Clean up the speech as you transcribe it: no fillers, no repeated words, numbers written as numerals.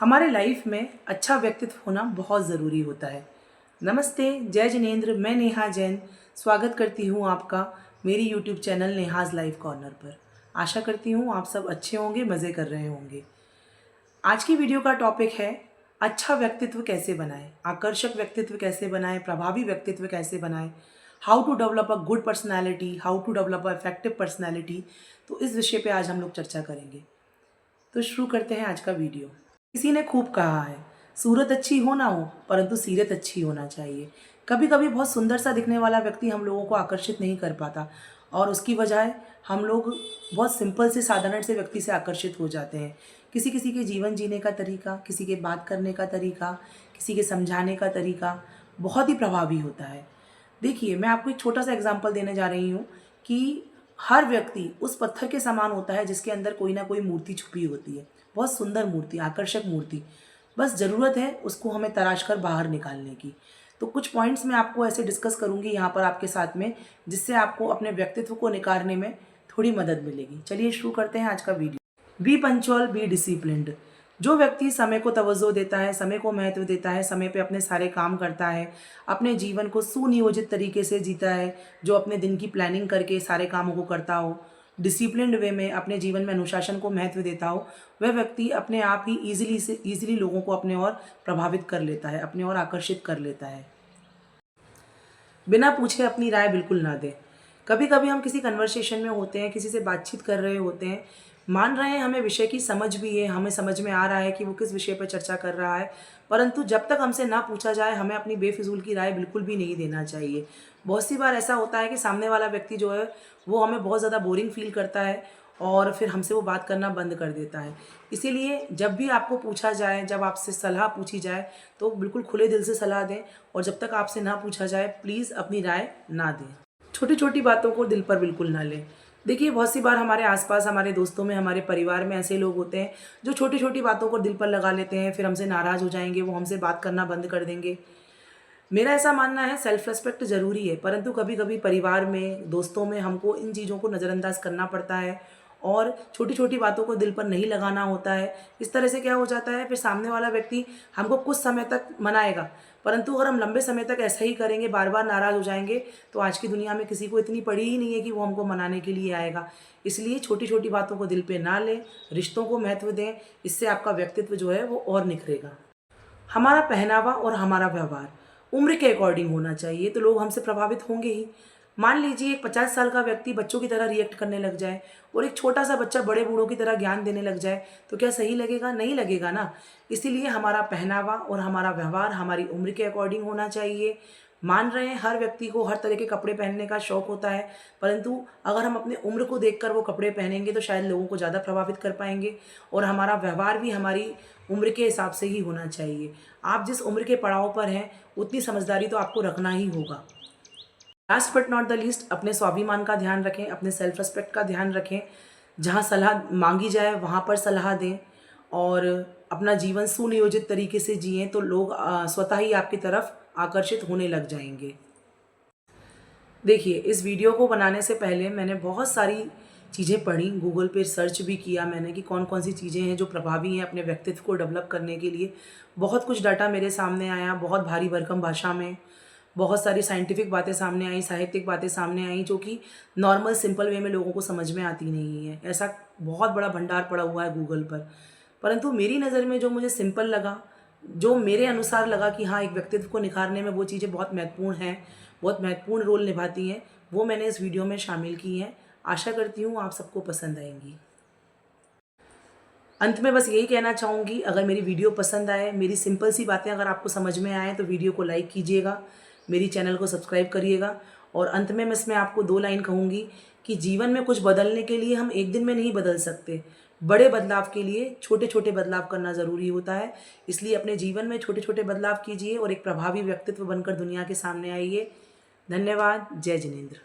हमारे लाइफ में अच्छा व्यक्तित्व होना बहुत ज़रूरी होता है। नमस्ते, जय जिनेंद्र। मैं नेहा जैन स्वागत करती हूँ आपका मेरी यूट्यूब चैनल नेहाज़ लाइफ कॉर्नर पर। आशा करती हूँ आप सब अच्छे होंगे, मज़े कर रहे होंगे। आज की वीडियो का टॉपिक है अच्छा व्यक्तित्व कैसे बनाएं, आकर्षक व्यक्तित्व कैसे बनाएं, प्रभावी व्यक्तित्व कैसे बनाएं, how to develop a good personality, how to develop a effective personality. तो इस विषय पे आज हम लोग चर्चा करेंगे। तो शुरू करते हैं आज का वीडियो। किसी ने खूब कहा है, सूरत अच्छी हो ना हो परंतु सीरत अच्छी होना चाहिए। कभी कभी बहुत सुंदर सा दिखने वाला व्यक्ति हम लोगों को आकर्षित नहीं कर पाता और उसकी बजाय हम लोग बहुत सिंपल से साधारण से व्यक्ति से आकर्षित हो जाते हैं। किसी किसी के जीवन जीने का तरीका, किसी के बात करने का तरीका, किसी के समझाने का तरीका बहुत ही प्रभावी होता है। देखिए, मैं आपको एक छोटा सा एग्जाम्पल देने जा रही हूँ कि हर व्यक्ति उस पत्थर के समान होता है जिसके अंदर कोई ना कोई मूर्ति छुपी होती है, बहुत सुंदर मूर्ति, आकर्षक मूर्ति। बस ज़रूरत है उसको हमें तराश कर बाहर निकालने की। तो कुछ पॉइंट्स मैं आपको ऐसे डिस्कस करूँगी यहाँ पर आपके साथ में, जिससे आपको अपने व्यक्तित्व को निखारने में थोड़ी मदद मिलेगी। चलिए शुरू करते हैं आज का video. Be punctual, be disciplined. जो व्यक्ति समय को तवज्जो देता है, समय को महत्व देता है, समय पे अपने सारे काम करता है, अपने जीवन को सुनियोजित तरीके से जीता है, जो अपने दिन की प्लानिंग करके सारे कामों को करता हो, डिसिप्लिन्ड वे में अपने जीवन में अनुशासन को महत्व देता हो, वह व्यक्ति अपने आप ही ईजिली लोगों को अपने ओर प्रभावित कर लेता है, अपने ओर आकर्षित कर लेता है। बिना पूछे अपनी राय बिल्कुल ना दे। कभी कभी हम किसी कन्वर्सेशन में होते हैं, किसी से बातचीत कर रहे होते हैं, मान रहे हैं हमें विषय की समझ भी है, हमें समझ में आ रहा है कि वो किस विषय पर चर्चा कर रहा है, परंतु जब तक हमसे ना पूछा जाए हमें अपनी बेफिजूल की राय बिल्कुल भी नहीं देना चाहिए। बहुत सी बार ऐसा होता है कि सामने वाला व्यक्ति जो है वो हमें बहुत ज़्यादा बोरिंग फील करता है और फिर हमसे वो बात करना बंद कर देता है। इसीलिए जब भी आपको पूछा जाए, जब आपसे सलाह पूछी जाए तो बिल्कुल खुले दिल से सलाह दें, और जब तक आपसे ना पूछा जाए प्लीज़ अपनी राय ना दें। छोटी छोटी बातों को दिल पर बिल्कुल ना लें। देखिए, बहुत सी बार हमारे आसपास, हमारे दोस्तों में, हमारे परिवार में ऐसे लोग होते हैं जो छोटी छोटी बातों को दिल पर लगा लेते हैं, फिर हमसे नाराज़ हो जाएंगे, वो हमसे बात करना बंद कर देंगे। मेरा ऐसा मानना है सेल्फ रिस्पेक्ट ज़रूरी है, परंतु कभी कभी परिवार में, दोस्तों में हमको इन चीज़ों को नज़रअंदाज करना पड़ता है और छोटी छोटी बातों को दिल पर नहीं लगाना होता है। इस तरह से क्या हो जाता है, फिर सामने वाला व्यक्ति हमको कुछ समय तक मनाएगा, परंतु अगर हम लंबे समय तक ऐसा ही करेंगे, बार बार नाराज़ हो जाएंगे, तो आज की दुनिया में किसी को इतनी पड़ी ही नहीं है कि वो हमको मनाने के लिए आएगा। इसलिए छोटी छोटी बातों को दिल पे ना लें, रिश्तों को महत्व दें, इससे आपका व्यक्तित्व जो है वो और निखरेगा। हमारा पहनावा और हमारा व्यवहार उम्र के अकॉर्डिंग होना चाहिए, तो लोग हमसे प्रभावित होंगे ही। मान लीजिए एक 50 साल का व्यक्ति बच्चों की तरह रिएक्ट करने लग जाए और एक छोटा सा बच्चा बड़े बूढ़ों की तरह ज्ञान देने लग जाए, तो क्या सही लगेगा? नहीं लगेगा ना। इसीलिए हमारा पहनावा और हमारा व्यवहार हमारी उम्र के अकॉर्डिंग होना चाहिए। मान रहे हैं हर व्यक्ति को हर तरह के कपड़े पहनने का शौक होता है, परंतु अगर हम अपने उम्र को देखकर वो कपड़े पहनेंगे तो शायद लोगों को ज़्यादा प्रभावित कर पाएंगे। और हमारा व्यवहार भी हमारी उम्र के हिसाब से ही होना चाहिए। आप जिस उम्र के पड़ाव पर हैं उतनी समझदारी तो आपको रखना ही होगा। Last but not the least, अपने स्वाभिमान का ध्यान रखें, अपने सेल्फ रिस्पेक्ट का ध्यान रखें। जहाँ सलाह मांगी जाए वहाँ पर सलाह दें और अपना जीवन सुनियोजित तरीके से जिएं, तो लोग स्वतः ही आपकी तरफ आकर्षित होने लग जाएंगे। देखिए, इस वीडियो को बनाने से पहले मैंने बहुत सारी चीज़ें पढ़ी, गूगल पे सर्च भी किया मैंने कि कौन कौन सी चीज़ें हैं जो प्रभावी हैं अपने व्यक्तित्व को डेवलप करने के लिए। बहुत कुछ डाटा मेरे सामने आया, बहुत भारी भरकम भाषा में, बहुत सारी साइंटिफिक बातें सामने आई, साहित्यिक बातें सामने आई, जो कि नॉर्मल सिंपल वे में लोगों को समझ में आती नहीं है। ऐसा बहुत बड़ा भंडार पड़ा हुआ है गूगल पर, परंतु मेरी नज़र में जो मुझे सिंपल लगा, जो मेरे अनुसार लगा कि हाँ, एक व्यक्तित्व को निखारने में वो चीज़ें बहुत महत्वपूर्ण हैं, बहुत महत्वपूर्ण रोल निभाती हैं, वो मैंने इस वीडियो में शामिल की हैं। आशा करती हूँ आप सबको पसंद आएंगी। अंत में बस यही कहना चाहूँगी, अगर मेरी वीडियो पसंद आए, मेरी सिंपल सी बातें अगर आपको समझ में आए, तो वीडियो को लाइक कीजिएगा, मेरी चैनल को सब्सक्राइब करिएगा। और अंत में मैं इसमें आपको 2 लाइन कहूँगी कि जीवन में कुछ बदलने के लिए हम एक दिन में नहीं बदल सकते। बड़े बदलाव के लिए छोटे छोटे बदलाव करना ज़रूरी होता है। इसलिए अपने जीवन में छोटे छोटे बदलाव कीजिए और एक प्रभावी व्यक्तित्व बनकर दुनिया के सामने आइए। धन्यवाद। जय जिनेंद्र।